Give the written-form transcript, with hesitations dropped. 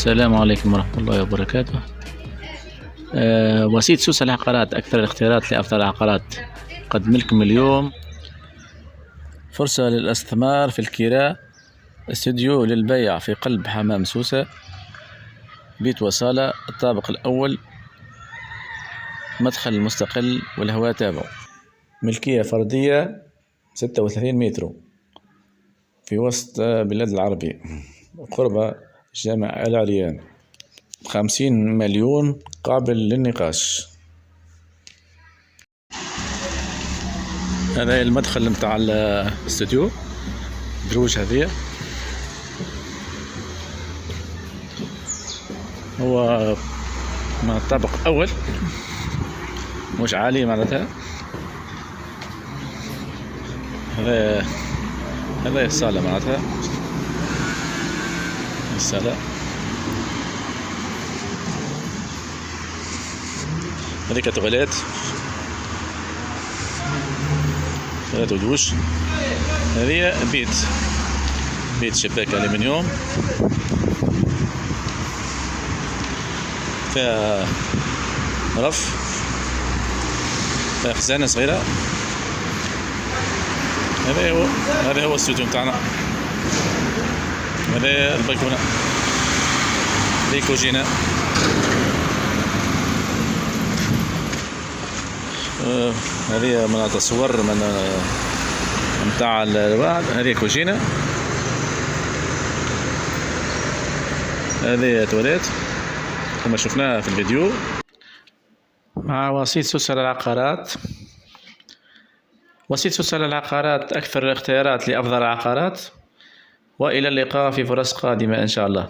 السلام عليكم ورحمة الله وبركاته. وسيط سوس العقارات، أكثر الاختيارات لأفضل العقارات. قدم لكم اليوم فرصة للاستثمار في الكراء، استوديو للبيع في قلب حمام سوسة، بيت وصالة، الطابق الأول، مدخل مستقل والهواء تابعه، ملكية فردية 36 متر في وسط بلاد العربية قرب جامع العريان، 50 مليون قابل للنقاش. هذا المدخل متاع الاستوديو، دروج هذه هو من الطابق الأول، مش عالي معناتها. هذا الصالة معناتها، الصالة هذيك تواليت ودوش. هذه بيت شباك ألمنيوم، فيها رف، فيها خزانة صغيرة. هذا هو الاستوديو متاعنا. هذا البلكونة، هذه كوجينة. هذه مناطق صور من متاع الواحد. هذه كوجينة، هذه تواليت كما شفناها في الفيديو. مع وسيط سوس العقارات. وسيط سوس العقارات، أكثر الاختيارات لأفضل العقارات. وإلى اللقاء في فرص قادمة إن شاء الله.